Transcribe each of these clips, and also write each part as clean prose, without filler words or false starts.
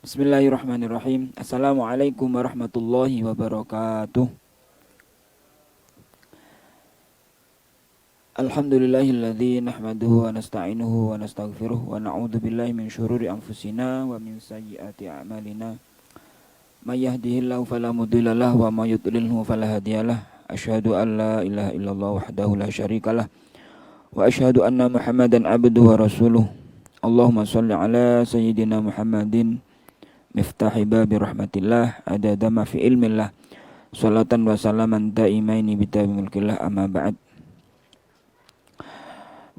Bismillahirrahmanirrahim. Assalamualaikum warahmatullahi wabarakatuh. Alhamdulillahilladzi nahmaduhu wa nasta'inuhu wa nastaghfiruh wa na'udzu billahi min syururi anfusina wa min sayyiati a'malina. May yahdihillahu fala mudilla lahu wa may yudlilhu fala hadiyalah. Asyhadu an la ilaha illallah wahdahu la syarikalah wa asyhadu anna Muhammadan abduhu wa rasuluh. Allahumma shalli ala sayyidina Muhammadin miftahi babi rahmatillah adada ma fi ilmillah salatan wa salaman daimaini bitabi mulkillah amma ba'd.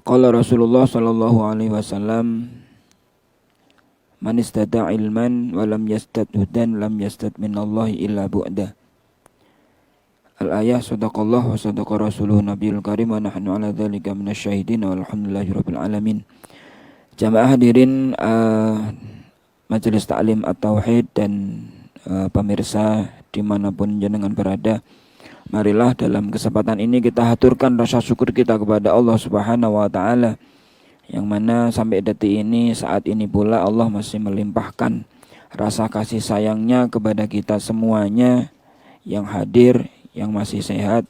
Qala Rasulullah sallallahu alaihi wasallam, man istata ilman wa lam yastad hudan lam yastad minallahi illa bu'da. Al-ayah. Sadaqallah wa sadaqa rasuluhu nabiyul karim wa nahnu ala dzalika minasyahidin walhamdulillahi rabbil alamin. Jamaah hadirin Majelis Ta'lim At-Tauhid dan pemirsa dimanapun jenengan berada, marilah dalam kesempatan ini kita haturkan rasa syukur kita kepada Allah Subhanahu wa Ta'ala, yang mana sampai detik ini, saat ini pula Allah masih melimpahkan rasa kasih sayangnya kepada kita semuanya yang hadir, yang masih sehat,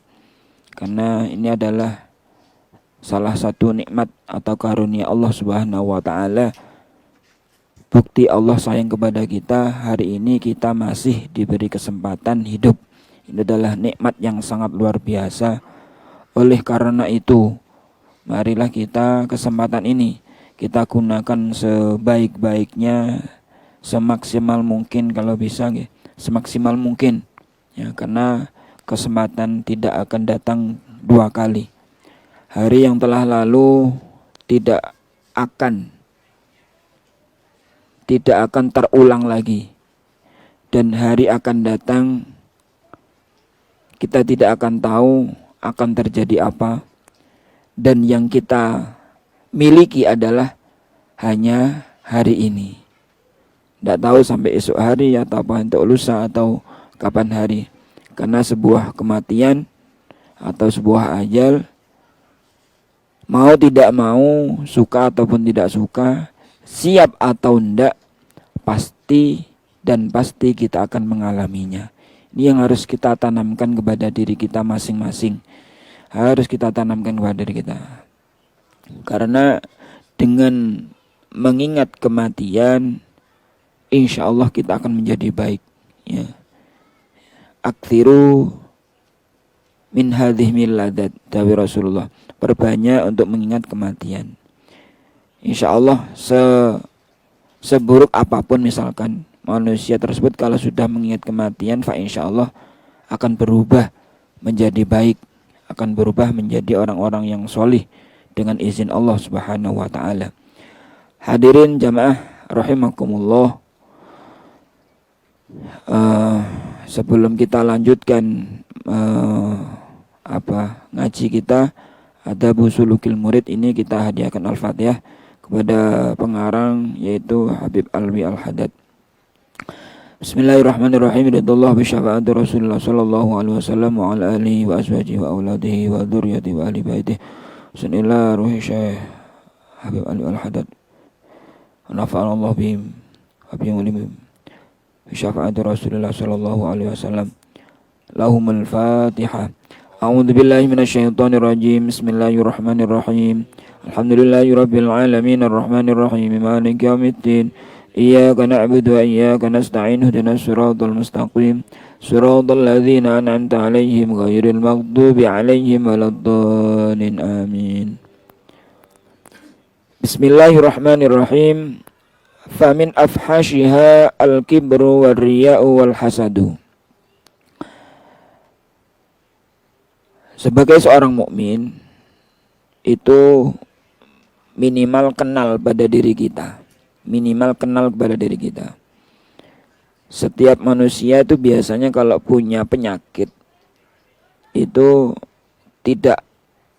karena ini adalah salah satu nikmat atau karunia Allah Subhanahu wa Ta'ala. Bukti Allah sayang kepada kita, hari ini kita masih diberi kesempatan hidup. Ini adalah nikmat yang sangat luar biasa. Oleh karena itu, marilah kita kesempatan ini kita gunakan sebaik-baiknya, semaksimal mungkin kalau bisa, semaksimal mungkin. Ya, karena kesempatan tidak akan datang dua kali. Hari yang telah lalu tidak akan terulang lagi, dan hari akan datang kita tidak akan tahu akan terjadi apa, dan yang kita miliki adalah hanya hari ini. Tidak tahu sampai esok hari atau apa untuk lusa atau kapan hari, karena sebuah kematian atau sebuah ajal, mau tidak mau, suka ataupun tidak suka, siap atau enggak, pasti kita akan mengalaminya. Ini yang harus kita tanamkan kepada diri kita masing-masing. Harus kita tanamkan kepada diri kita. Karena dengan mengingat kematian, insya Allah kita akan menjadi baik. Ya. Aktsiru min hadhihi milladat, dawai Rasulullah. Perbanyak untuk mengingat kematian. Insya Allah seburuk apapun misalkan manusia tersebut, kalau sudah mengingat kematian, insya Allah akan berubah menjadi baik, akan berubah menjadi orang-orang yang solih dengan izin Allah Subhanahu wa Ta'ala. Hadirin jamaah rahimakumullah, sebelum kita lanjutkan ngaji kita, ada Sulukil Murid, ini kita hadiahkan Al-Fatihah kepada pengarang, yaitu Habib Alwi Al-Haddad. Bismillahirrahmanirrahim. Ridallahu bi syafaati Rasulullah sallallahu alaihi wasallam wa ala alihi wa azwajihi wa auladihi wa dzurriyyatihi wa ahli baitihi. Bismillah ruhi Syekh Habib Alwi Al-Haddad. Nafa'anallahu bihim wa bihim bi syafaati Rasulullah sallallahu alaihi wasallam. Lahumul Fatihah. A'udzu billahi minasyaitonir rajim. Bismillahirrahmanirrahim. Alhamdulillahirabbil alamin arrahmanir rahim maliki yaumiddin. Iyyaka na'budu wa iyyaka nasta'in ihdinas siratal mustaqim siratal ladzina an'amta 'alaihim ghairil maghdubi 'alaihim waladdallin amin. Bismillahirrahmanirrahim. Famin afhashiha al-kibru war-riya'u wal hasadu. Sebagai seorang mukmin itu minimal kenal pada diri kita. Setiap manusia itu biasanya kalau punya penyakit itu tidak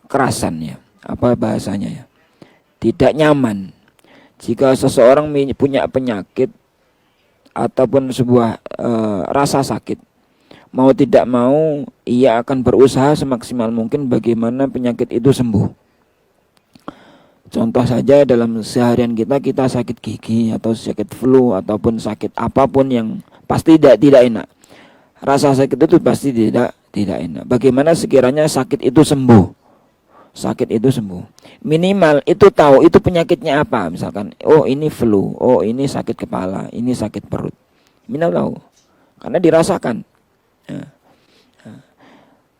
kerasan, ya. Apa bahasanya, ya? Tidak nyaman. Jika seseorang punya penyakit ataupun sebuah rasa sakit, mau tidak mau ia akan berusaha semaksimal mungkin bagaimana penyakit itu sembuh. Contoh saja dalam seharian kita sakit gigi atau sakit flu ataupun sakit apapun yang pasti tidak enak. Rasa sakit itu pasti tidak enak. Bagaimana sekiranya sakit itu sembuh? Sakit itu sembuh. Minimal itu tahu itu penyakitnya apa. Misalkan, oh ini flu, oh ini sakit kepala, ini sakit perut. Minimal tahu. Karena dirasakan. Ya.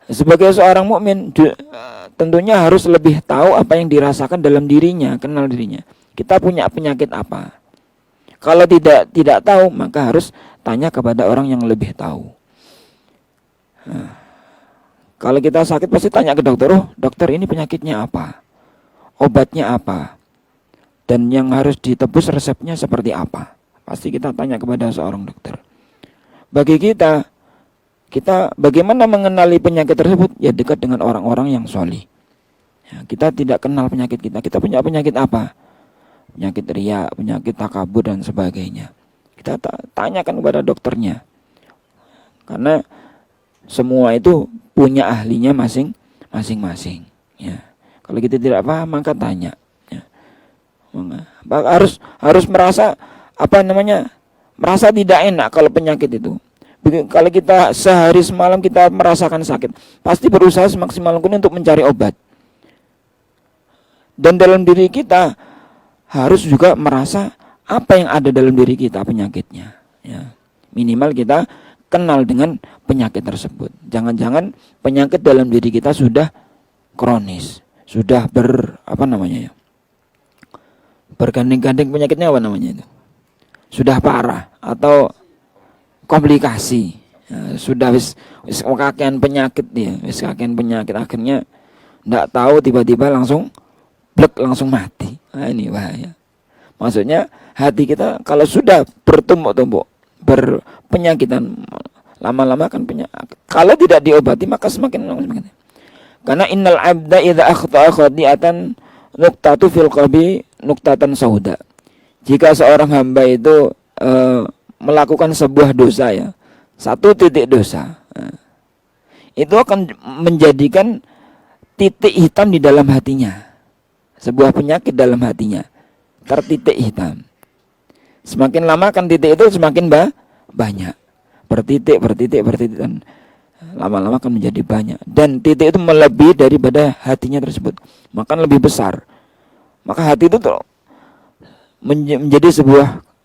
Sebagai seorang mukmin tentunya harus lebih tahu apa yang dirasakan dalam dirinya, kenal dirinya. Kita punya penyakit apa? Kalau tidak tahu, maka harus tanya kepada orang yang lebih tahu. Kalau kita sakit pasti tanya ke dokter, oh dokter ini penyakitnya apa? Obatnya apa? Dan yang harus ditebus resepnya seperti apa? Pasti kita tanya kepada seorang dokter. Bagi kita bagaimana mengenali penyakit tersebut? Ya dekat dengan orang-orang yang solih. Ya, kita tidak kenal penyakit kita punya penyakit apa? Penyakit riya, penyakit takabur dan sebagainya. Kita tanyakan kepada dokternya. Karena semua itu punya ahlinya masing-masing. Ya. Kalau kita tidak paham maka tanya. Ya. Harus merasa merasa tidak enak kalau penyakit itu. Kalau kita sehari semalam kita merasakan sakit, pasti berusaha semaksimal mungkin untuk mencari obat. Dan dalam diri kita harus juga merasa apa yang ada dalam diri kita penyakitnya. Ya. Minimal kita kenal dengan penyakit tersebut. Jangan-jangan penyakit dalam diri kita sudah kronis, sudah berganding-ganding penyakitnya itu. Sudah parah atau komplikasi. Ya, sudah wis kakean penyakit dia, kakean penyakit akhirnya enggak tahu tiba-tiba langsung mati. Nah, ini bahaya. Maksudnya hati kita kalau sudah bertumbuk-tumbuk berpenyakitan lama-lama kan penyakit. Kalau tidak diobati maka semakin. Karena innal abda idza akhta'a khati'atan nuqtatu fil qalbi nuqtatan sauda. Jika seorang hamba itu melakukan sebuah dosa ya, satu titik dosa, itu akan menjadikan titik hitam di dalam hatinya. Sebuah penyakit dalam hatinya, tertitik hitam. Semakin lama kan titik itu semakin banyak. Bertitik dan lama-lama akan menjadi banyak. Dan titik itu melebihi daripada hatinya tersebut. Maka lebih besar. Maka hati itu tuh menjadi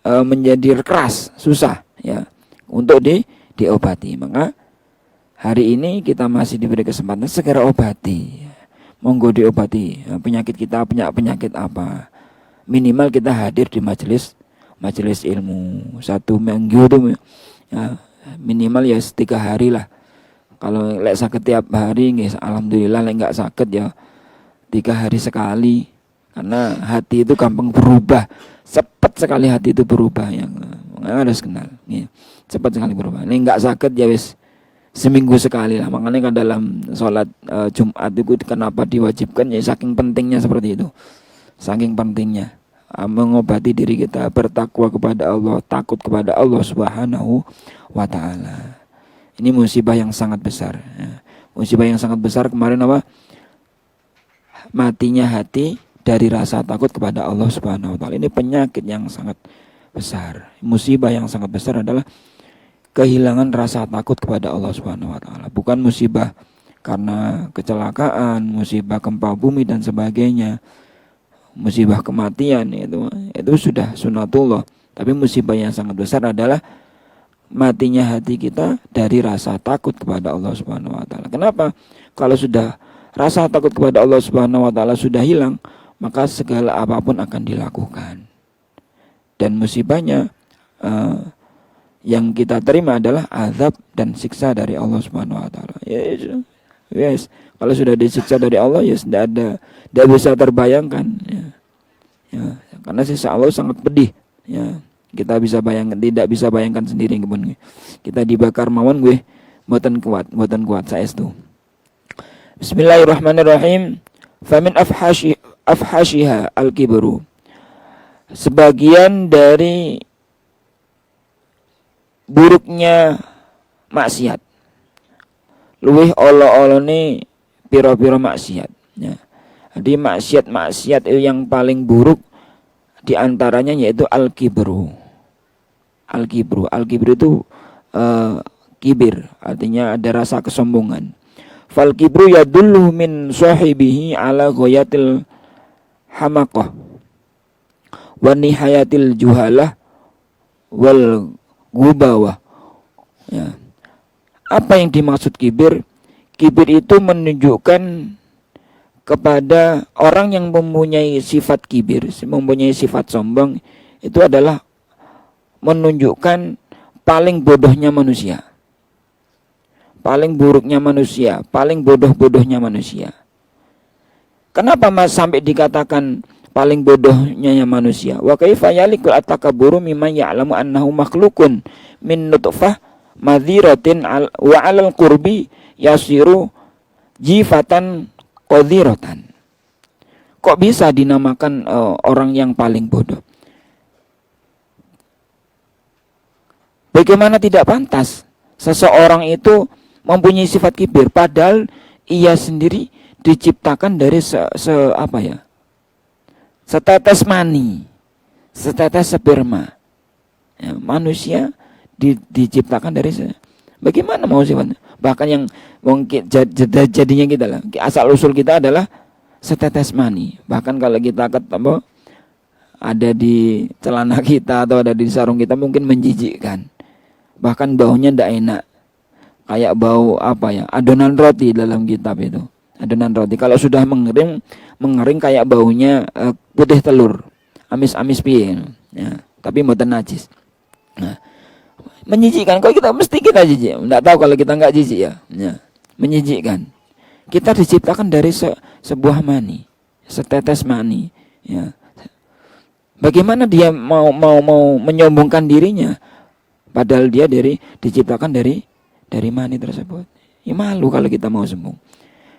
menjadi keras, susah ya untuk diobati. Maka hari ini kita masih diberi kesempatan segera obati. Monggo diobati penyakit kita, penyakit apa. Minimal kita hadir di majelis ilmu 1 minggu itu ya, minimal ya 3 hari lah. Kalau lek sakit tiap hari nggih alhamdulillah, lek enggak sakit ya 3 hari sekali. Karena hati itu gampang berubah. Cepat sekali hati itu berubah, yang harus kenal. Ya, cepat sekali berubah. Ini enggak sakit ya wis seminggu sekali lah. Makanya kan dalam sholat Jumat itu kenapa diwajibkan ya saking pentingnya seperti itu. Saking pentingnya mengobati diri kita, bertakwa kepada Allah, takut kepada Allah Subhanahu wa taala. Ini musibah yang sangat besar ya. Musibah yang sangat besar kemarin apa? Matinya hati dari rasa takut kepada Allah Subhanahu wa taala. Ini penyakit yang sangat besar. Musibah yang sangat besar adalah kehilangan rasa takut kepada Allah Subhanahu wa taala. Bukan musibah karena kecelakaan, musibah gempa bumi dan sebagainya. Musibah kematian itu sudah sunatullah. Tapi musibah yang sangat besar adalah matinya hati kita dari rasa takut kepada Allah Subhanahu wa taala. Kenapa? Kalau sudah rasa takut kepada Allah Subhanahu wa taala sudah hilang, maka segala apapun akan dilakukan. Dan musibahnya yang kita terima adalah azab dan siksa dari Allah Subhanahu wa taala. Yes. Kalau sudah disiksa dari Allah ya tidak bisa terbayangkan ya. Karena siksa Allah sangat pedih ya. Kita tidak bisa bayangkan sendiri kebun. Kita dibakar mawon mboten kuat saestu. Bismillahirrahmanirrahim. Famin afhashiha al-kibru. Sebagian dari buruknya maksiat. Luwih olo-olone pira-pira maksiat ya. Jadi maksiat yang paling buruk di antaranya yaitu al-kibru. Al-kibru itu kibir, artinya ada rasa kesombongan. Fal kibru yadullu min sahibihi ala ghayatil hamaqah wa nihayatil juhalah wal gubawah. Ya. Apa yang dimaksud kibir? Kibir itu menunjukkan kepada orang yang mempunyai sifat kibir, mempunyai sifat sombong, itu adalah menunjukkan paling bodohnya manusia, paling buruknya manusia, paling bodoh-bodohnya manusia. Kenapa sampai dikatakan paling bodohnya manusia? Wa kaifa yalikul atakaburu mimman ya'lamu annahu makhlukun min nutfah madhiratin wa 'alal qurbi yasiru jifatan qadhiratan. Kok bisa dinamakan orang yang paling bodoh? Bagaimana tidak pantas seseorang itu mempunyai sifat kibir padahal ia sendiri diciptakan dari setetes mani, setetes sperma. Ya, manusia diciptakan dari bagaimana mau sifatnya? Bahkan yang mungkin jadinya kita lah, asal usul kita adalah setetes mani. Bahkan kalau kita ketemu ada di celana kita atau ada di sarung kita mungkin menjijikkan. Bahkan baunya tidak enak. Kayak bau adonan roti dalam kitab itu. Adonan roti kalau sudah mengering kayak baunya putih telur. Amis-amis piye. Ya, tapi mboten najis. Nah, menjijikkan. Kalau kita jijik. Tidak tahu kalau kita enggak jijik ya. Ya. Menjijikkan. Kita diciptakan dari sebuah mani, setetes mani. Ya. Bagaimana dia mau menyombongkan dirinya, padahal dia diciptakan dari mani tersebut. Ya, malu kalau kita mau sombong.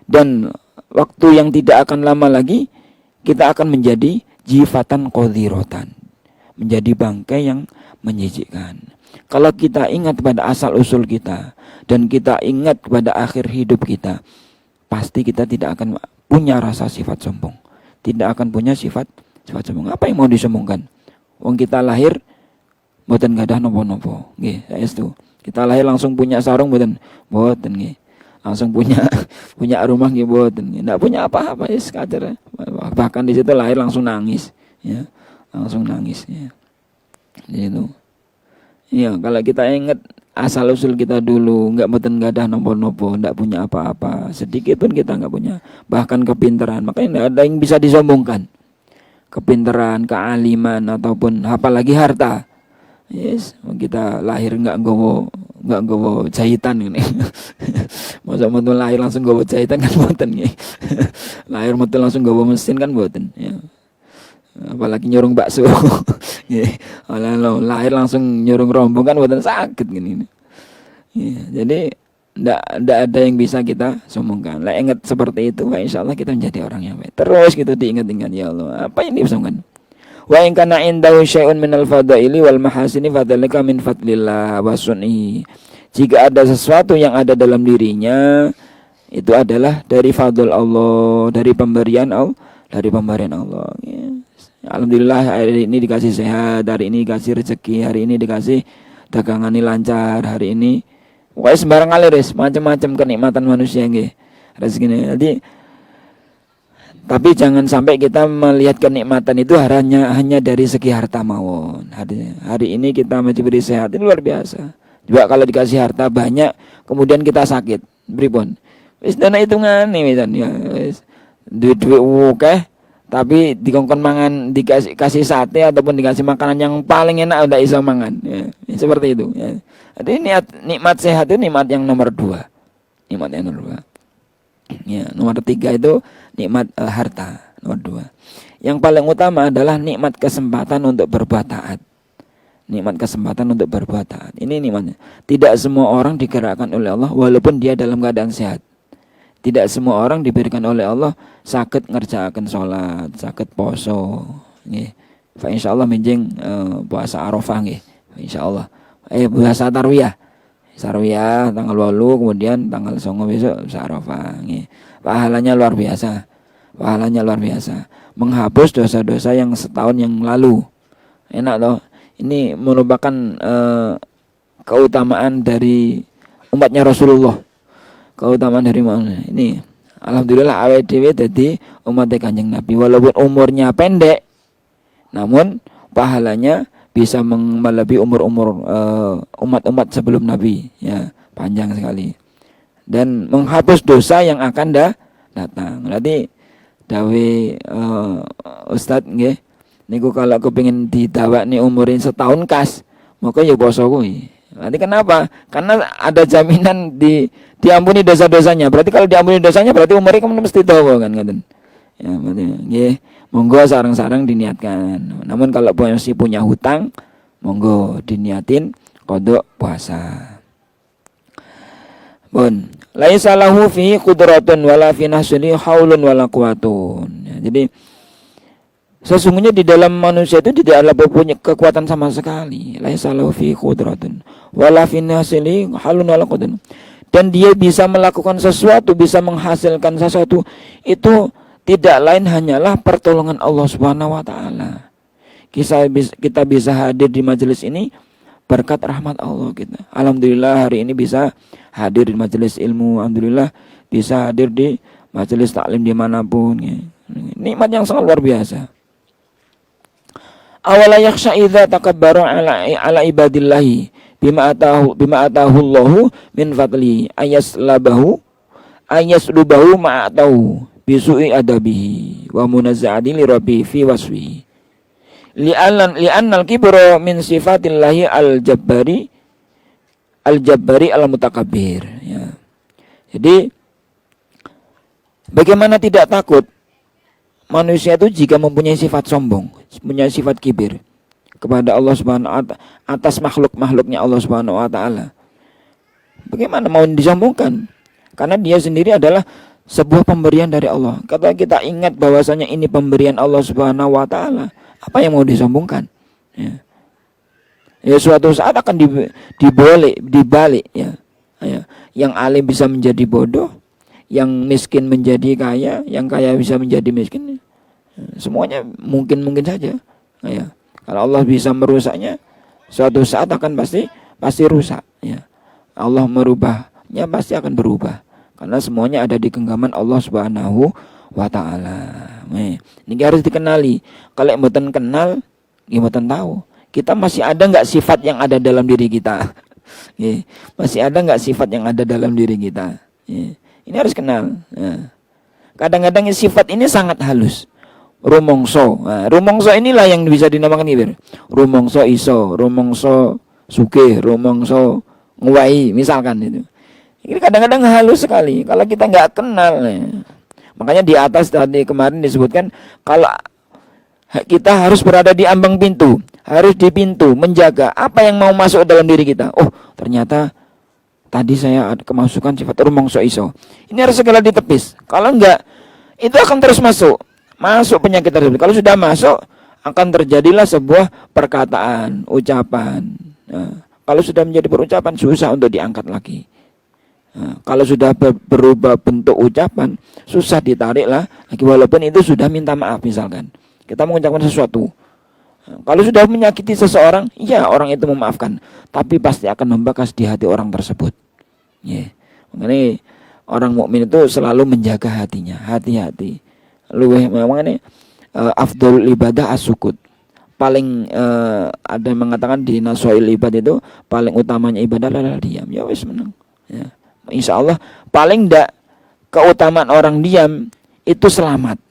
Dan waktu yang tidak akan lama lagi kita akan menjadi jifatan qadhiratan, menjadi bangkai yang menjijikkan. Kalau kita ingat pada asal usul kita dan kita ingat pada akhir hidup kita, pasti kita tidak akan punya rasa sifat sombong. Tidak akan punya sifat sombong. Apa yang mau disombongkan? Wong kita lahir mboten gadah nopo-nopo. Nggih, saestu. Kita lahir langsung punya sarung mboten nggih. Langsung punya rumah nggih mboten. Nggak punya apa-apa ya sekadar. Bahkan di situ lahir langsung nangis, ya. Langsung nangis, ya. Gitu. Iya, kalau kita ingat asal usul kita dulu, nggak ada nopo-nopo, nggak punya apa-apa, sedikit pun kita nggak punya, bahkan kepintaran, makanya nggak ada yang bisa disombongkan, kepintaran, kealiman ataupun apalagi harta. Yes, kita lahir nggak gowo jahitan ini, masa betul lahir langsung gowo jahitan kan boten ya, lahir betul langsung gowo mesin kan boten, ya. Apalagi nyurung bakso. Lahir langsung nyurung rombong kan buatan sakit gini. Ya, jadi ndak ada yang bisa kita sombongkan. Lah ingat seperti itu, insya Allah kita menjadi orang yang baik. Terus kita diingat-ingat, ya Allah, apa yang disombongkan? Wa in kana indahu syai'un minal fadaili wal mahasini fadzalika min fadlillah wa sunni. Jika ada sesuatu yang ada dalam dirinya, itu adalah dari fadl Allah, dari pemberian Allah, Ya. Alhamdulillah hari ini dikasih sehat, hari ini dikasih rezeki, hari ini dikasih dagangan ini lancar, hari ini pokoknya sembarang aliris, macam-macam kenikmatan manusia nggih. Rezekine. Jadi tapi jangan sampai kita melihat kenikmatan itu hanya dari segi harta mawon. Hari ini kita diberi sehat, ini luar biasa. Juga kalau dikasih harta banyak, kemudian kita sakit, pripun? Wis dana hitungane wisan ya wis. Duit-duit akeh tapi dikongkon mangan, dikasih sate ataupun dikasih makanan yang paling enak udah bisa mangan, ya. Seperti itu, ya. Jadi nikmat sehat itu nikmat yang nomor 2. Nikmat yang nomor 2. Ya, nomor 3 itu nikmat harta, nomor 2. Yang paling utama adalah nikmat kesempatan untuk berbuat taat. Nikmat kesempatan untuk berbuat taat. Ini nikmatnya. Tidak semua orang digerakkan oleh Allah walaupun dia dalam keadaan sehat. Tidak semua orang diberikan oleh Allah sakit ngerjakan sholat, sakit poso, nggih. Fa insyaallah minjing puasa Arafah nggih. Insyaallah. Puasa tarwiyah. Tarwiyah tanggal 8 kemudian tanggal 9 besok puasa Arafah nggih. Pahalanya luar biasa. Pahalanya luar biasa. Menghapus dosa-dosa yang setahun yang lalu. Enak loh. Ini merupakan keutamaan dari umatnya Rasulullah. Keutamaan dari mana? Ini alhamdulillah awake dhewe dadi umat Kanjeng Nabi. Walaupun umurnya pendek, namun pahalanya bisa melebihi umur-umur umat-umat sebelum Nabi, ya, panjang sekali. Dan menghapus dosa yang akan datang. Berarti dawe Ustadz nggih, niku kalau kepengin didawakne umurin setahun kas, maka ya poso kuwi. Nanti kenapa? Karena ada jaminan diampuni dosa-dosanya. Berarti kalau diampuni dosanya berarti umurnya kan mesti dawa kan ngoten. Ya, berarti nggih, monggo sareng-sareng diniatkan. Namun kalau masih punya hutang, monggo diniatin qada puasa. Pun laisa lahu fi qudratun wala fi nahsili haulun wala quwatun. Ya, jadi sesungguhnya di dalam manusia itu tidak ada punya kekuatan sama sekali. Laisa lahu fi qudratun wala fi nahsili haulun wala quwatun. Dan dia bisa melakukan sesuatu, bisa menghasilkan sesuatu, itu tidak lain hanyalah pertolongan Allah Subhanahu wa taala. Kita bisa hadir di majelis ini berkat rahmat Allah kita. Alhamdulillah hari ini bisa hadir di majelis ilmu. Alhamdulillah bisa hadir di majelis taklim dimanapun. Ya. Nikmat yang sangat luar biasa. Awala yakhsha idza takabbaru ala ibadillahi bima atahu Allahu min fadli ayaslubahu ma'atahu bisu'i adabihi wa munazza'ati li rabbi fi wasfi. Li'annal kibra min sifatillahi al-jabbari al-mutakabbir, ya. Jadi bagaimana tidak takut manusia itu jika mempunyai sifat sombong, mempunyai sifat kibir kepada Allah Subhanahu wa ta'ala, atas makhluk-makhluknya Allah Subhanahu wa ta'ala. Bagaimana mau disombongkan? Karena dia sendiri adalah sebuah pemberian dari Allah. Kalau kita ingat bahwasanya ini pemberian Allah Subhanahu wa ta'ala, apa yang mau disombongkan? Ya, ya suatu saat akan dibalik ya. Ya. Yang alim bisa menjadi bodoh, yang miskin menjadi kaya, yang kaya bisa menjadi miskin. Ya, semuanya mungkin saja. Ya. Kalau Allah bisa merusaknya, suatu saat akan pasti rusak. Ya. Allah merubahnya pasti akan berubah. Karena semuanya ada di genggaman Allah Subhanahu wa ta'ala. Ini harus dikenali. Kalau mboten kenal, mboten tahu. Kita masih ada enggak sifat yang ada dalam diri kita? Masih ada enggak sifat yang ada dalam diri kita? Ini harus kenal. Kadang-kadang sifat ini sangat halus. Rumongso. Rumongso inilah yang bisa dinamakan kibir. Rumongso iso, rumongso sugih, rumongso nguwai, misalkan itu. Ini kadang-kadang halus sekali. Kalau kita enggak kenal, makanya di atas tadi kemarin disebutkan kalau kita harus berada di ambang pintu, harus di pintu menjaga apa yang mau masuk dalam diri kita. Oh, ternyata tadi saya ada kemasukan sifat rumongso iso. Ini harus segera ditepis. Kalau enggak, itu akan terus masuk penyakit tersebut. Kalau sudah masuk, akan terjadilah sebuah perkataan, ucapan. Nah, kalau sudah menjadi perucapan, susah untuk diangkat lagi. Nah, kalau sudah berubah bentuk ucapan, susah ditarik lah lagi, walaupun itu sudah minta maaf. Misalkan kita mengucapkan sesuatu, nah, kalau sudah menyakiti seseorang, ya orang itu memaafkan, tapi pasti akan membekas di hati orang tersebut. Makanya orang mukmin itu selalu menjaga hatinya, hati-hati. Luweh memang ini afdhalul ibadah as-sukut. Paling ada yang mengatakan di Naswail Ibad itu paling utamanya ibadah adalah diam. Ya wis menang. Ya. Insya Allah paling tidak keutamaan orang diam itu selamat.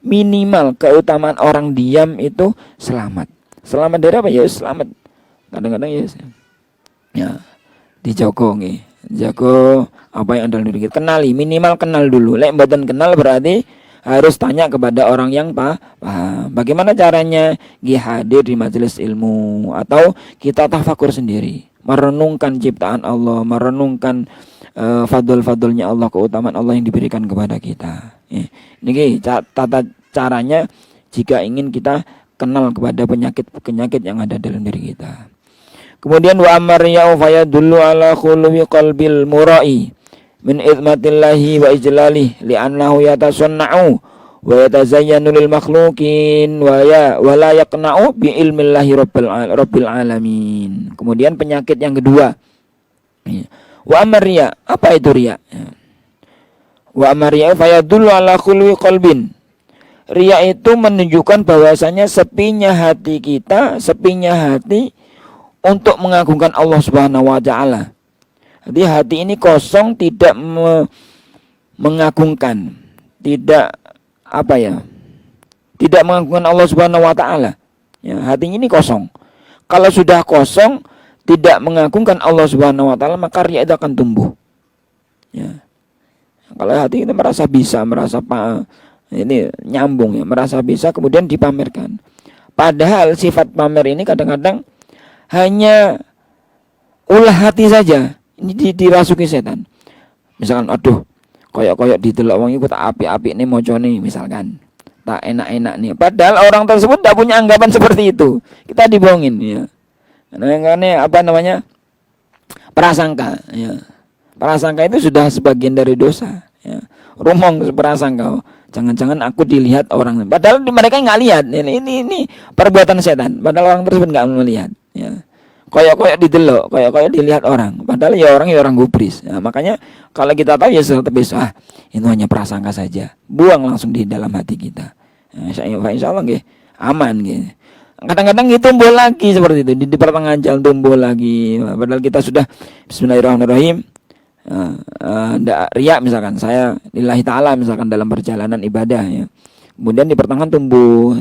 Minimal keutamaan orang diam itu selamat. Selamat dari apa? Ya selamat. Kadang-kadang ya dijogo nggih. Jago apa yang ada di diri kita. Kenali, minimal kenal dulu. Lek mboten kenal berarti harus tanya kepada orang yang paham. Bagaimana caranya? Hadir di majelis ilmu atau kita tafakur sendiri, merenungkan ciptaan Allah, merenungkan fadl-fadlnya Allah, keutamaan Allah yang diberikan kepada kita. Ini tata caranya jika ingin kita kenal kepada penyakit yang ada dalam diri kita. Kemudian wa amar ya'u fayadullu ala khuluwi qalbil murai min idmatillahi wa ijlalih li'annahu yatasanna'u wa yatazayyanu lil makhluqin wa la yaqna'u bi ilmillahi rabbil alamin. Kemudian penyakit yang kedua, wa amar riya. Apa itu riya? Wa amar riya fayadullu ala khulwi qalbin. Riya itu menunjukkan bahwasanya sepinya hati kita, sepinya hati untuk mengagungkan Allah Subhanahu wa taala. Jadi hati ini kosong, tidak mengagungkan, tidak tidak mengagungkan Allah Subhanahu wa taala. Ya, hati ini kosong. Kalau sudah kosong, tidak mengagungkan Allah Subhanahu wa taala, maka riya itu akan tumbuh. Ya. Kalau hati kita merasa bisa, merasa ini nyambung ya, merasa bisa, kemudian dipamerkan. Padahal sifat pamer ini kadang-kadang hanya ulah hati saja. Ini dirasuki setan. Misalkan, aduh, koyok-koyok didelok wong iku tak apik-apik nih mocone misalkan. Tak enak-enak nih. Padahal orang tersebut tak punya anggapan seperti itu. Kita dibohongin ya. Karena prasangka ya. Prasangka itu sudah sebagian dari dosa ya. Rumong prasangka. Jangan-jangan aku dilihat orang. Padahal mereka nggak lihat. Ini perbuatan setan. Padahal orang tersebut nggak melihat ya. Koyok-koyok didelok, koyok-koyok dilihat orang. Padahal ya orang gubris. Nah, makanya kalau kita tahu ya setebis, itu hanya prasangka saja. Buang langsung di dalam hati kita. Nah, insya Allah nggih aman nggih. Kadang-kadang itu tumbuh lagi seperti itu. Di pertengahan jalan tumbuh lagi. Padahal kita sudah bismillahirrahmanirrahim. Ndak riya misalkan, saya lillahi ta'ala misalkan dalam perjalanan ibadah ya. Kemudian di pertengahan tumbuh.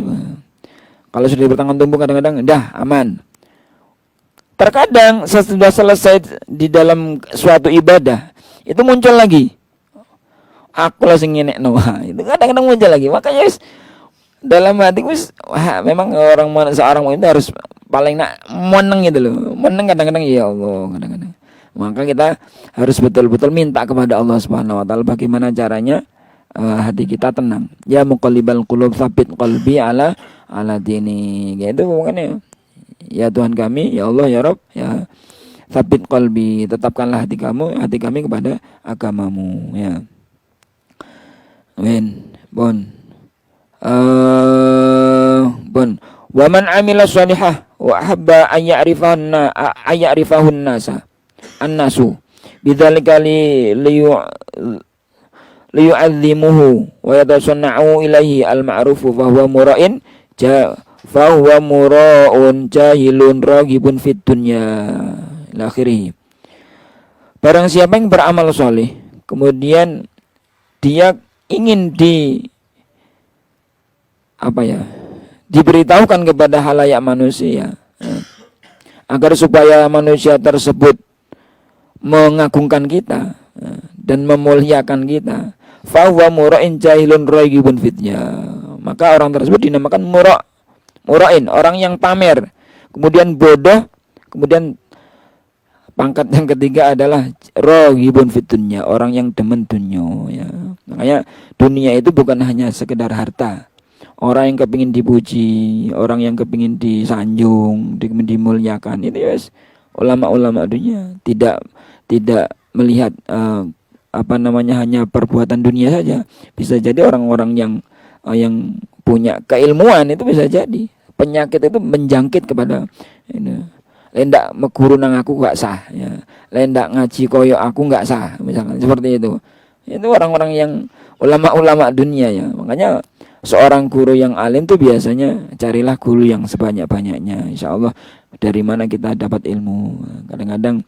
Kalau sudah di pertengahan tumbuh kadang-kadang dah aman. Terkadang sesudah selesai di dalam suatu ibadah itu muncul lagi. Aku langsung ngenekno. Itu kadang-kadang muncul lagi. Makanya dalam hati memang seorang itu harus paling meneng gitu loh. Meneng kadang-kadang ya Allah, kadang-kadang. Maka kita harus betul-betul minta kepada Allah Subhanahu wa taala bagaimana caranya hati kita tenang. Ya muqallibal qulub tsabit qalbi ala dini. Gitu makanya. Ya Tuhan kami, ya Allah, ya Rabb, ya tsabit qalbi, tetapkanlah hati kami kepada agamamu ya. Amin. Bon. Wa man amila shalihah wa habba an ya'rifahun nasa annasu bidzalika liyu'azzimuhu wa yatasanna'u ilaihi al-ma'rufu fa huwa mura'in fahuwa mura'un jahilun raghibun fid dunya akhirih. Barang siapa yang beramal soleh kemudian dia ingin diberitahukan kepada halayak manusia agar supaya manusia tersebut mengagungkan kita dan memuliakan kita, fahuwa mura'in jahilun raghibun fid dunya, maka orang tersebut dinamakan mura'in, orang yang pamer, kemudian bodoh, kemudian pangkat yang ketiga adalah raghibun fid dunya, orang yang demen dunya ya. Makanya dunia itu bukan hanya sekedar harta. Orang yang kepingin dipuji, orang yang kepingin disanjung, dimuliakan, itu ya ulama-ulama dunia tidak melihat hanya perbuatan dunia saja. Bisa jadi orang-orang yang punya keilmuan itu bisa jadi penyakit itu menjangkit kepada ini. Lendak meguru nang aku gak sah ya. Lendak ngaji koyo aku gak sah misalkan seperti itu. Itu orang-orang yang ulama-ulama dunia ya. Makanya seorang guru yang alim tuh biasanya carilah guru yang sebanyak-banyaknya. Insyaallah dari mana kita dapat ilmu. Kadang-kadang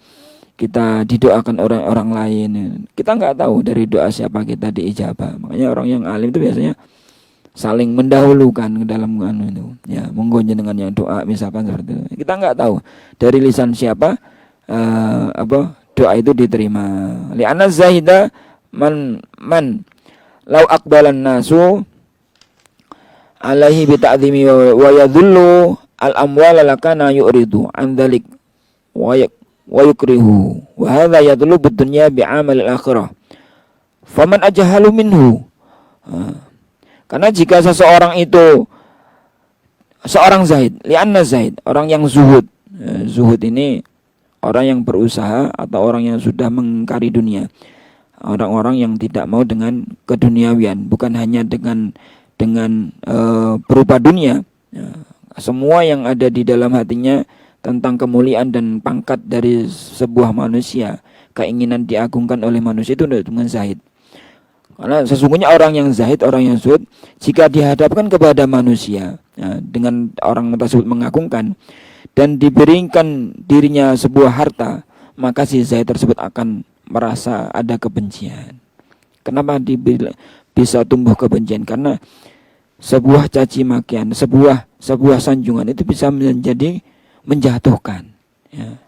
kita didoakan orang-orang lain. Kita nggak tahu dari doa siapa kita diijabah. Makanya orang yang alim itu biasanya saling mendahulukan ke dalam itu. Ya, monggo jenengan yang doa misalkan seperti itu. Kita nggak tahu dari lisan siapa doa itu diterima. Li'anna zahida man lau aqbalan nasu alaihi bi ta'zimi wa yadhullu al amwal lakana yu'ridu an dzalik wa yukrihu wa hadza yadlubu dunya bi amal al akhirah faman ajhalu minhu. Karena jika seseorang itu seorang zahid, li'anna zahid, orang yang zuhud. Zuhud ini orang yang berusaha atau orang yang sudah mengingkari dunia. Orang-orang yang tidak mau dengan keduniawian, bukan hanya dengan dengan berupa dunia, ya, semua yang ada di dalam hatinya tentang kemuliaan dan pangkat dari sebuah manusia, keinginan diagungkan oleh manusia, itu dengan zahid. Karena sesungguhnya orang yang zahid, orang yang zuhud, jika dihadapkan kepada manusia, ya, dengan orang tersebut mengagungkan dan diberikan dirinya sebuah harta, maka si zahid tersebut akan merasa ada kebencian. Kenapa bisa tumbuh kebencian? Karena sebuah caci makian, sebuah sanjungan itu bisa menjadi menjatuhkan, ya.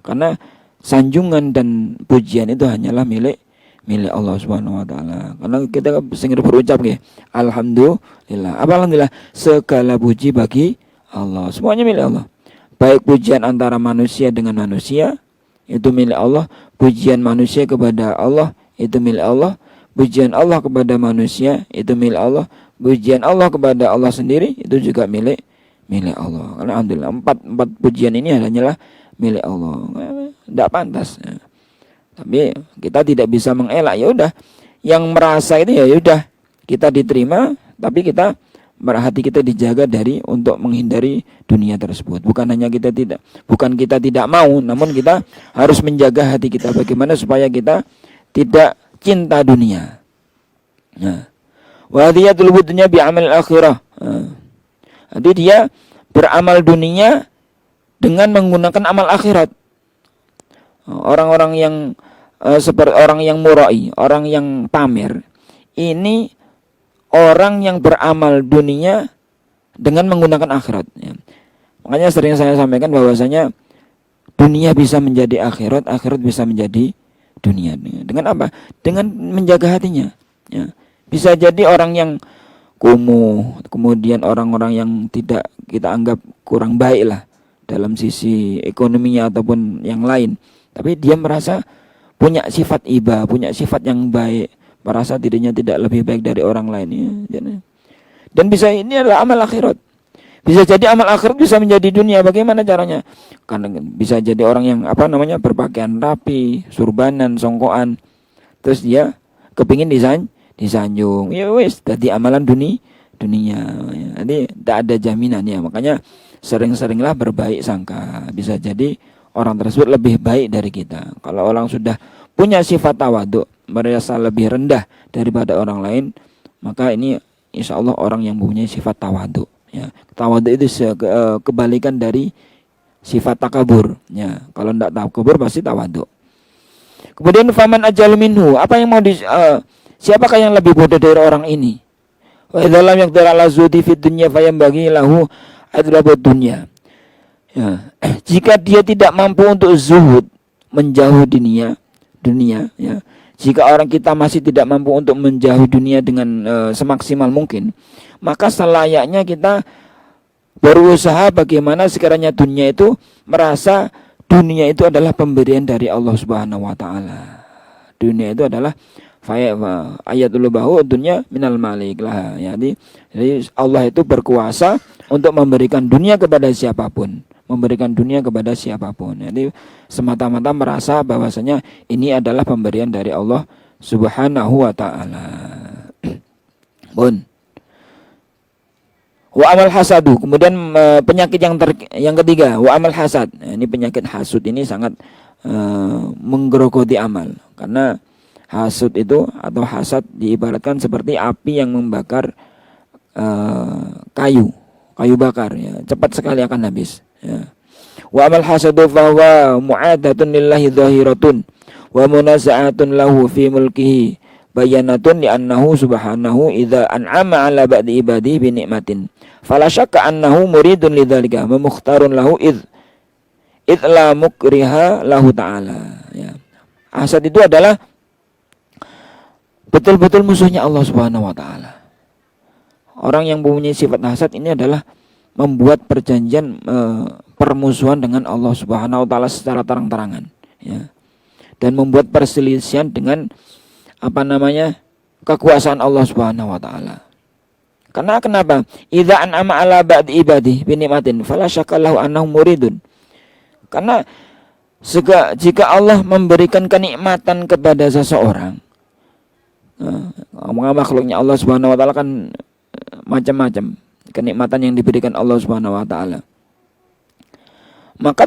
Karena sanjungan dan pujian itu hanyalah milik Allah Subhanahu wa taala. Karena kita sering berucap ya, alhamdulillah. Apa alhamdulillah? Segala puji bagi Allah. Semuanya milik Allah. Baik pujian antara manusia dengan manusia itu milik Allah, pujian manusia kepada Allah itu milik Allah, pujian Allah kepada manusia itu milik Allah, pujian Allah kepada Allah sendiri itu juga milik Allah. Karena alhamdulillah empat pujian ini hanyalah milik Allah. Tidak pantas, ya. Tapi kita tidak bisa mengelak. Ya udah, yang merasa itu ya udah kita diterima, tapi hati kita dijaga untuk menghindari dunia tersebut. Bukan kita tidak mau, namun kita harus menjaga hati kita bagaimana supaya kita tidak cinta dunia. Nah, wadiyatul dunya bi amal akhirah. Jadi dia beramal dunia dengan menggunakan amal akhirat. Orang-orang yang seperti orang yang murai, orang yang pamer, ini orang yang beramal dunia dengan menggunakan akhirat, ya. Makanya sering saya sampaikan bahwasanya dunia bisa menjadi akhirat, akhirat bisa menjadi dunia. Dengan apa? Dengan menjaga hatinya, ya. Bisa jadi orang yang kumuh, kemudian orang-orang yang tidak kita anggap kurang baik lah dalam sisi ekonominya ataupun yang lain, tapi dia merasa punya sifat iba, punya sifat yang baik, merasa dirinya tidak lebih baik dari orang lain, ya. Dan bisa, ini adalah amal akhirat. Bisa jadi amal akhirat bisa menjadi dunia. Bagaimana caranya? Karena bisa jadi orang yang berpakaian rapi, surbanan, songkoan, terus dia kepingin disanjung, ya wis, jadi amalan dunia, ya. Jadi tidak ada jaminan, ya. Makanya sering-seringlah berbaik sangka. Bisa jadi orang tersebut lebih baik dari kita. Kalau orang sudah punya sifat tawaduk, merasa lebih rendah daripada orang lain, maka ini insya Allah orang yang mempunyai sifat tawaduk, ya. Tawaduk itu kebalikan dari sifat takabur, ya. Kalau tidak takabur pasti tawaduk. Kemudian faman ajal minhu, apa yang mau siapakah yang lebih bodoh dari orang ini? Wa idza lam yaqdir ala zuhdi fid dunya fayambaghi lahu adrabud dunya. Ya, jika dia tidak mampu untuk zuhud, menjauh dunia, ya. Jika orang kita masih tidak mampu untuk menjauhi dunia dengan semaksimal mungkin, maka selayaknya kita berusaha bagaimana sekiranya dunia itu merasa dunia itu adalah pemberian dari Allah Subhanahu wa taala. Dunia itu adalah ayatul bahu dunya minal malik lah, ya. Jadi Allah itu berkuasa untuk memberikan dunia kepada siapapun, Jadi semata-mata merasa bahwasanya ini adalah pemberian dari Allah Subhanahu wa taala. Wa amal hasadu, kemudian penyakit yang ketiga, wa amal hasad. Nah, ini penyakit hasud ini sangat menggerogoti amal, karena hasud itu atau hasad diibaratkan seperti api yang membakar kayu bakar, ya. Cepat sekali akan habis, ya. Wa amal hasadu fa huwa mu'adatun lillahi dhahiratun wa munaza'atun lahu fi mulkihi bayanatun li'annahu subhanahu idza an'ama 'ala ba'di ibadihi bi ni'matin fala syakka annahu muridun lidzalika wa mukhtarun lahu id la mukriha lahu ta'ala, ya. Hasad itu adalah betul-betul musuhnya Allah Subhanahu wa taala. Orang yang mempunyai sifat hasad ini adalah membuat perjanjian permusuhan dengan Allah Subhanahu wa taala secara terang-terangan, ya. Dan membuat perselisihan dengan kekuasaan Allah Subhanahu wa taala. Karena kenapa? Idza an'ama 'ala ba'di ibadihi bi ni'matin fala syakka lahu annahu muridun. Karena jika Allah memberikan kenikmatan kepada seseorang, makhluknya Allah Subhanahu wa taala kan macam-macam kenikmatan yang diberikan Allah Subhanahu wa taala. Maka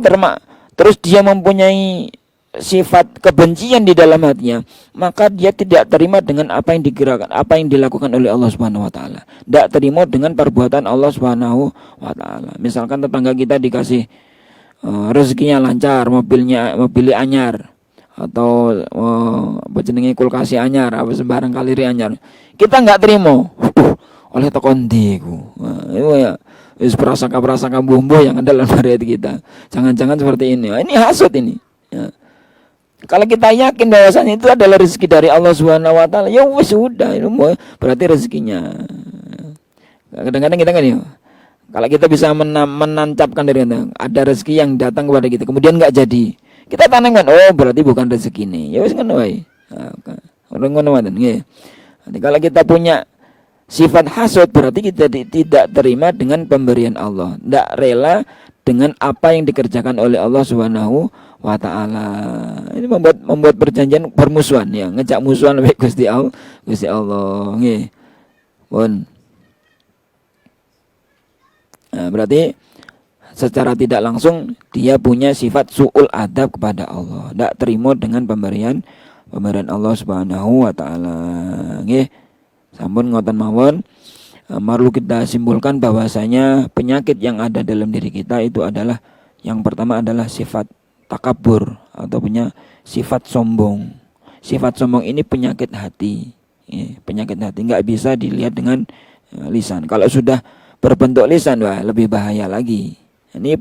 terus dia mempunyai sifat kebencian di dalam hatinya, maka dia tidak terima dengan apa yang digerakkan, apa yang dilakukan oleh Allah Subhanahu wa taala. Tidak terima dengan perbuatan Allah Subhanahu wa taala. Misalkan tetangga kita dikasih rezekinya lancar, mobilnya anyar, atau apa jenenge kulkas anyar, apa sembarang kaliri anyar. Kita enggak terima. Oleh tokondi ku. Itu ya wis prasangka bumbu yang ada dalam hati kita. Jangan-jangan seperti ini. Ini hasud ini. Ya. Kalau kita yakin bahwasanya itu adalah rezeki dari Allah Subhanahu wa taala, ya wis sudah, itu berarti rezekinya. Kadang-kadang kita kan ya, kalau kita bisa menancapkan dari itu, ada rezeki yang datang kepada kita, kemudian enggak jadi. Kita tanamkan, oh berarti bukan rezeki ini. Ya wis ngono wae. Orang ngono wae nggih. Nanti kalau kita punya sifat hasud, berarti kita tidak terima dengan pemberian Allah, tidak rela dengan apa yang dikerjakan oleh Allah Subhanahu wa taala. Ini membuat perjanjian permusuhan ya, ngejak musuhan lebih Gusti Allah nggih. Pun. Nah, berarti secara tidak langsung dia punya sifat su'ul adab kepada Allah, tidak terima dengan pemberian Allah Subhanahu wa taala nggih. Sampun ngoten mawon. Perlu kita simpulkan bahwasanya penyakit yang ada dalam diri kita itu adalah, yang pertama adalah sifat takabur atau punya sifat sombong. Sifat sombong ini penyakit hati. Penyakit hati nggak bisa dilihat dengan lisan. Kalau sudah berbentuk lisan, wah lebih bahaya lagi. Ini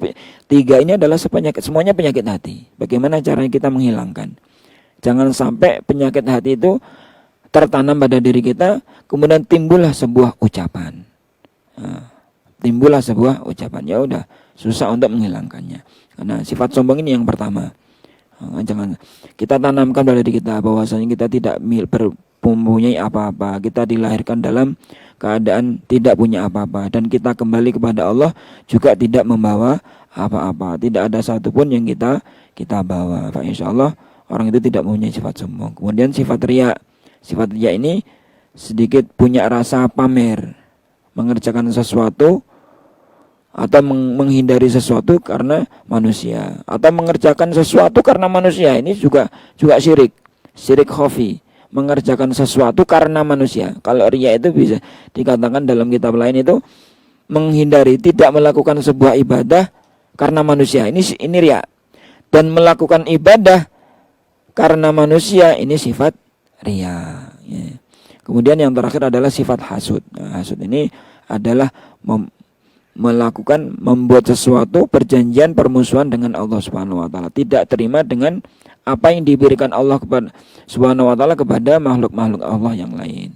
tiga ini adalah semuanya penyakit hati. Bagaimana caranya kita menghilangkan? Jangan sampai penyakit hati itu tertanam pada diri kita, kemudian timbullah sebuah ucapan. Ya udah susah untuk menghilangkannya. Karena sifat sombong ini yang pertama. Jangan kita tanamkan pada diri kita bahwasanya kita tidak mempunyai apa-apa. Kita dilahirkan dalam keadaan tidak punya apa-apa, dan kita kembali kepada Allah juga tidak membawa apa-apa. Tidak ada satupun yang kita bawa. Insyaallah orang itu tidak mempunyai sifat sombong. Kemudian sifat riya. Sifat riya ini sedikit punya rasa pamer, mengerjakan sesuatu atau menghindari sesuatu karena manusia, atau mengerjakan sesuatu karena manusia. Ini juga syirik khafi, mengerjakan sesuatu karena manusia. Kalau riya itu bisa dikatakan dalam kitab lain itu menghindari, tidak melakukan sebuah ibadah karena manusia. Ini riya. Dan melakukan ibadah karena manusia, ini sifat riya. Kemudian yang terakhir adalah sifat hasud. Hasud ini adalah membuat sesuatu perjanjian permusuhan dengan Allah Subhanahu wa taala, tidak terima dengan apa yang diberikan Allah kepada Subhanahu wa taala kepada makhluk-makhluk Allah yang lain.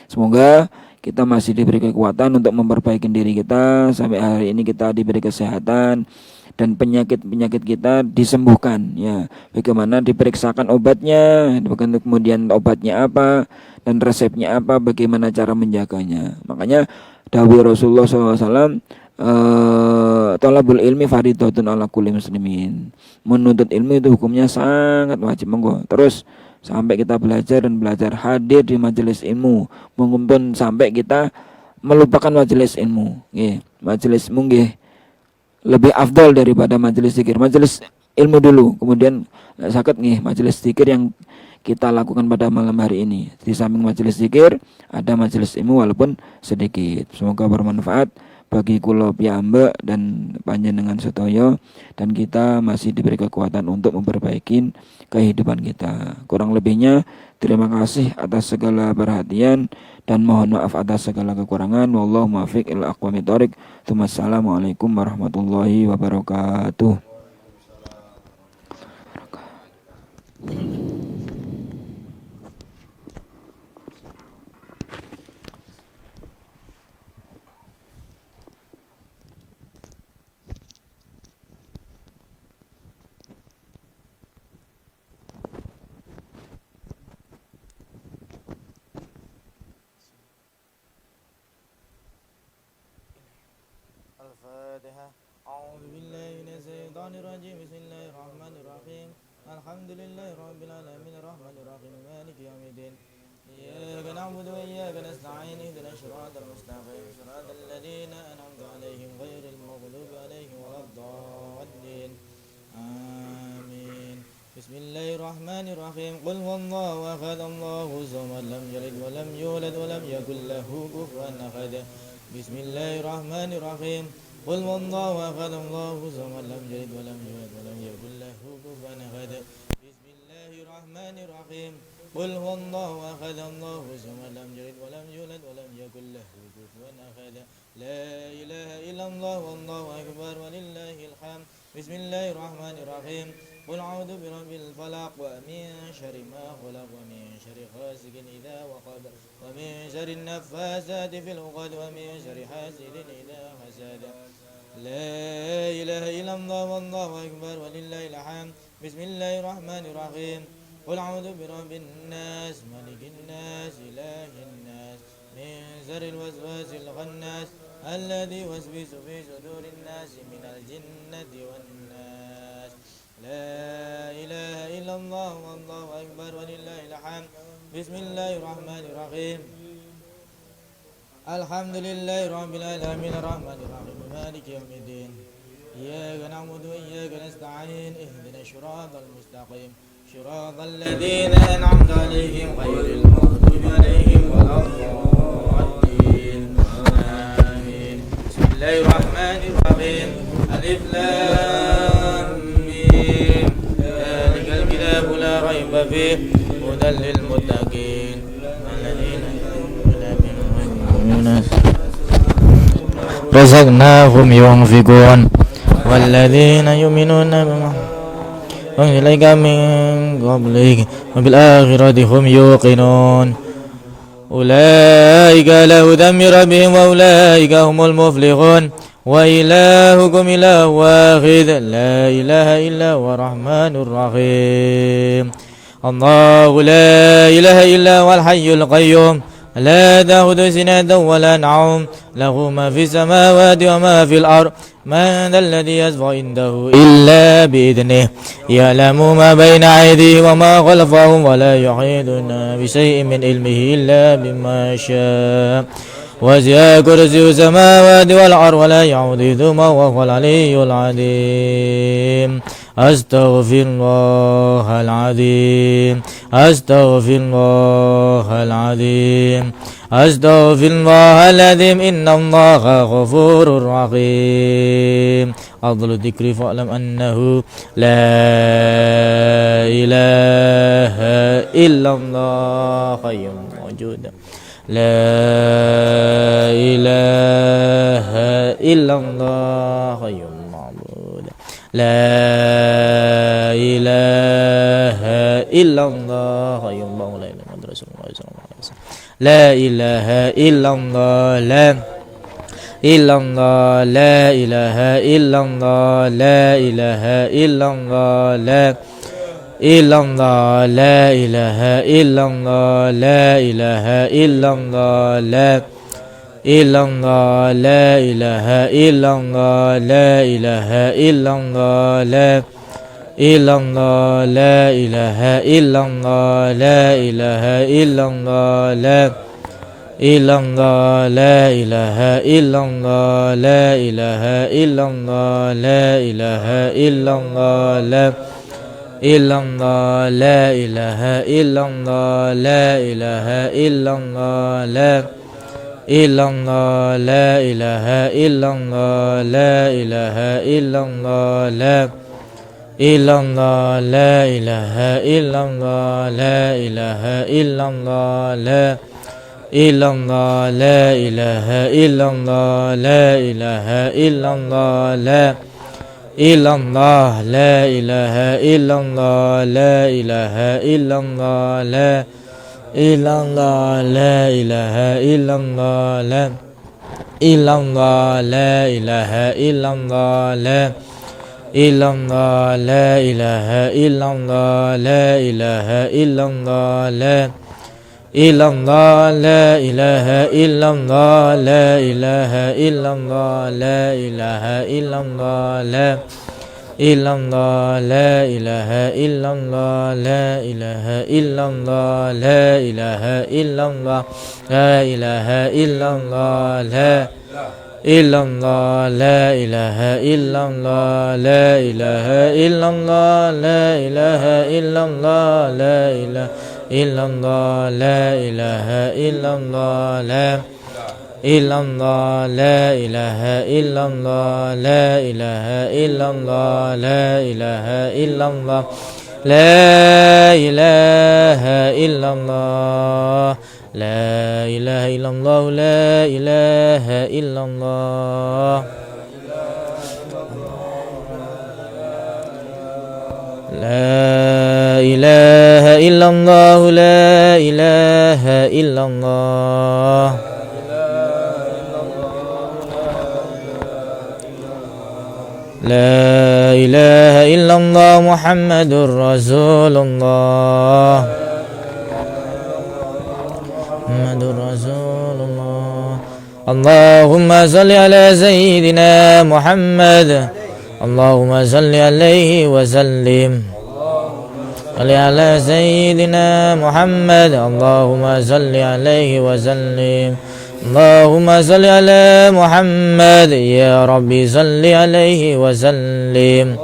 Semoga kita masih diberi kekuatan untuk memperbaiki diri kita, sampai hari ini kita diberi kesehatan dan penyakit kita disembuhkan ya. Bagaimana diperiksakan obatnya, kemudian obatnya apa dan resepnya apa, bagaimana cara menjaganya. Makanya dawuh Rasulullah SAW, thalabul ilmi fardhatun ala kulli muslimin. Menuntut ilmu itu hukumnya sangat wajib. Monggo terus sampai kita belajar hadir di majelis ilmu, mungkin sampai kita melupakan majelis ilmu nggih. Majelis nggih lebih afdal daripada majelis zikir. Majelis ilmu dulu, kemudian sakit nih majelis zikir yang kita lakukan pada malam hari ini. Di samping majelis zikir ada majelis ilmu walaupun sedikit. Semoga bermanfaat bagi kula piyambak dan panjenengan sedaya, dan kita masih diberi kekuatan untuk memperbaiki kehidupan kita. Kurang lebihnya terima kasih atas segala perhatian dan mohon maaf atas segala kekurangan. Wallahu muwaffiq ila aqwamit thoriq. Assalamualaikum warahmatullahi wabarakatuh. Al-Fatihah. A'udzu billahi minasy syaithanir rajim. Bismillahirrahmanirrahim. Alhamdulillahirabbil alamin arrahmanir rahim maliki yaumiddin. إياك نعبد وإياك نستعين اهدنا الصراط المستقيم صراط الذين أنعمت عليهم غير المغضوب عليهم ولا الضالين آمين. بسم الله الرحمن الرحيم. قل هو الله أحد الله الصمد لم يلد ولم يولد ولم يكن له كفوا أحد. بسم الله الرحمن الرحيم. قل هو الله أحد الله الصمد لم يلد ولم يولد ولم يكن له كفوا أحد. بسم الله الرحمن الرحيم. قل هو الله أحد الله الصمد لم يلد ولم يولد ولم يكن له كفوا أحد. لا إله إلا الله والله أكبر ولله الحمد. بسم الله الرحمن الرحيم. قل أعوذ برب الفلق ومن شر ما خلق ومن شر غاسق إذا وقب ومن شر النفاثات في العقد ومن شر حاسد إذا حسد. لا إله إلا الله والله أكبر ولله الحمد. بسم الله الرحمن الرحيم. قل أعوذ برب الناس ملك الناس إله الناس من شر الوسواس الخناس الذي يوسوس في صدور الناس من الجنة والناس. لا إله إلا الله والله أكبر ولله الحمد. بسم الله الرحمن الرحيم. الحمد لله رب العالمين الرحمن الرحيم مالك يوم الدين. إياك نعبد وإياك نستعين اهدنا الصراط المستقيم صراط الذين أنعمت عليهم غير المغضوب عليهم ولا الضالين آمين. بسم الله الرحمن الرحيم. ألف لام ميم ذلك الكتاب لا ريب فيه هدى للمتقين الذين رزقناهم ينفقون والذين يؤمنون بما إليك من قبلك وبالآخرة هم يوقنون أولئك على هدى من ربهم وأولئك هم المفلحون وإلهكم إله واحد لا إله إلا هو الرحمن الرحيم. الله لا إله إلا هو الحي القيوم لا تأخذه سنة ولا نوم له ما في السماوات وما في الأرض من ذا الذي يشفع عنده إلا بإذنه يعلم ما بين أيديهم وما خلفهم ولا يحيطون بشيء من علمه إلا بما شاء وسع كرسيه السماوات والأرض ولا يعوده وهو العلي العظيم. أستغفر الله العظيم أستغفر الله العظيم أستغفر الله العظيم إن الله غفور رحيم. أفضل الذكر فاعلم أنه لا إله إلا الله حي موجود لا إله إلا الله حي معبود لا إله إلا الله حي الله لا إله إلا رسول الله صلى الله عليه وسلم لا إله إلا الله لا إلا الله لا إله إلا الله لا إله إلا الله لا إلا الله لا إله إلا الله لا إله إلا الله لا إلا الله لا إله إلا الله لا إله إلا الله لا إلا الله لا إله إلا الله لا إله إلا الله لا إلا الله لا إله إلا الله لا إله إلا الله لا إله إلا الله لا إلا الله لا إله إلا الله لا إله إلا الله لا إلا الله لا إله إلا الله لا إله إلا الله لا إلا الله لا إله إلا الله لا إله إلا الله لا إلا الله لا إله إلا الله لا إله إلا الله لا إلا الله لا إله إلا الله لا إله إلا الله لا إلا الله لا إله إلا الله لا إلا الله لا إله إلا الله لا إلا الله لا إله إلا الله لا إله إلا الله لا إلا الله لا إله إلا الله لا إله إلا الله لا إله إلا الله لا illallah, la ilaha illallah, la ilaha illallah, la ilaha illallah, la ilaha illallah, la illallah, la ilaha illallah, la ilaha illallah, la ilaha illallah, la ilaha illallah, la ilaha illallah, la illallah, la ilaha illallah, la ilaha illallah, la ilaha illallah, la ilaha illallah, la ilaha illallah, la ilaha illallah, la ilaha illallah, la ilaha illallah. لا إله إلا الله محمد رسول الله محمد رسول الله اللهم صل على سيدنا محمد اللهم صل عليه وسلم صل على سيدنا محمد اللهم صل عليه وسلم اللهم صل على محمد يا ربي صل عليه وسلم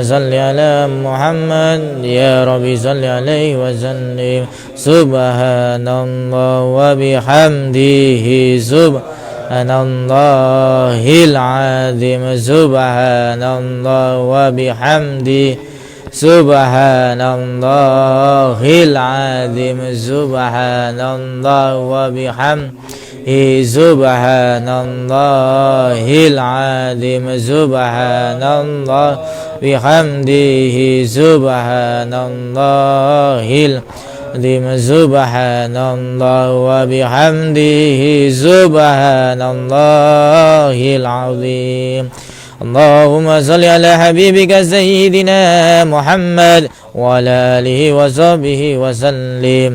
صل على محمد يا ربي صل عليه وسلم سبحان الله وبحمده سبحان الله العظيم سبحان الله وبحمده سبحان الله العظيم سبحان الله وبحمده سبحان الله العظيم سبحان الله بحمده سبحان الله العظيم سبحان الله وبحمده سبحان الله العظيم اللهم صل على حبيبك سيدنا محمد وعلى آله وصحبه وسلم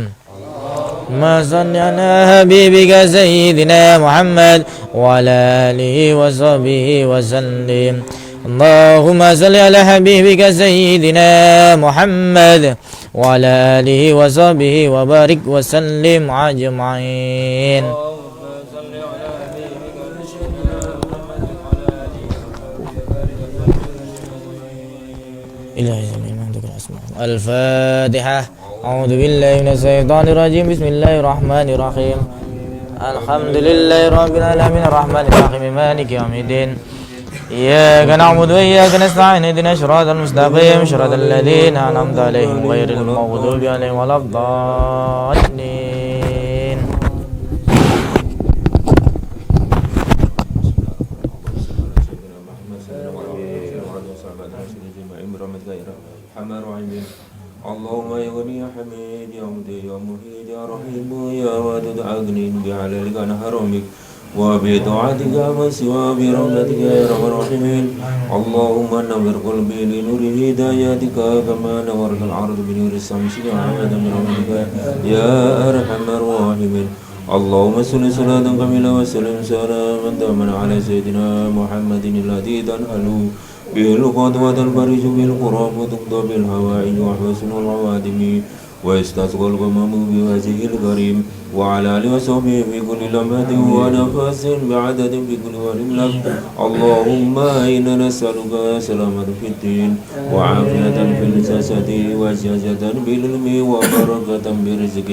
اللهم صل على حبيبك سيدنا محمد وعلى آله وصحبه وسلم اللهم صل على حبيبك سيدنا محمد وعلى آله وصحبه وبارك وسلم أجمعين الفاتحة أعوذ بالله من الشيطان الرجيم بسم الله الرحمن الرحيم الحمد لله رب العالمين الرحمن الرحيم مالك يوم الدين إياك نعبد وإياك نستعين اهدنا الصراط المستقيم صراط الذين أنعمت عليهم غير المغضوب عليهم ولا الضالين اللهم يا غني يا حميد يا مدي يا مهيد يا رحيم يا ودود أغني بعللك عن حرمك وبطاعتك من سوى برحمتك يا رب الراحمين اللهم نور قلبي لنور هدايتك كما نورت العرض بنور الشمس عامة من رحمتك يا أرحم الراحمين اللهم صل صلاة كاملة وسلم سلاما تاما على سيدنا محمد الذي تنحل به الخطوة الفرج بالقراب وتقضى بالهوائج وحسن العوادم ويستسقى الغمام بوجهه الكريم وعلى آله وصحبه في كل لمحة ونفس بعدد في كل ولملك اللهم إنا نسألك سلامة في الدين وعافية في الجسد وشجاعة بالعلم وبركة برزق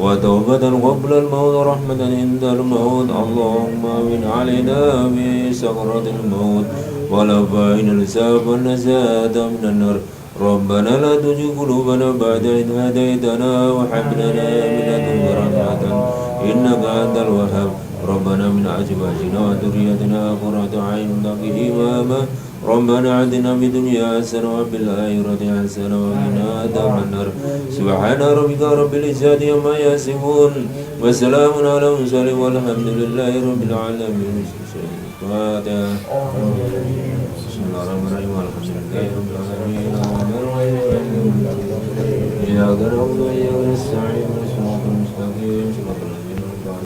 وتوبة قبل الموت ورحمة عند الموت اللهم من علينا بسكرات الموت ولفائنا الحساب والنجاة من النار ربنا لا تزغ قلوبنا بعد إذ هديتنا وهب لنا من لدنك رحمة إنك أنت الوهاب ربنا من أزواجنا وذريتنا قرة أعين واجعلنا إماما ربنا آتنا في الدنيا حسنة وفي الآخرة حسنة وقنا عذاب النار سبحان ربك رب العزة عما يصفون وسلام على المرسلين والحمد لله رب العالمين بسم الله الرحمن الرحيم الحمد لله رب العالمين الرحمن الرحيم إياك نعبد وإياك نستعين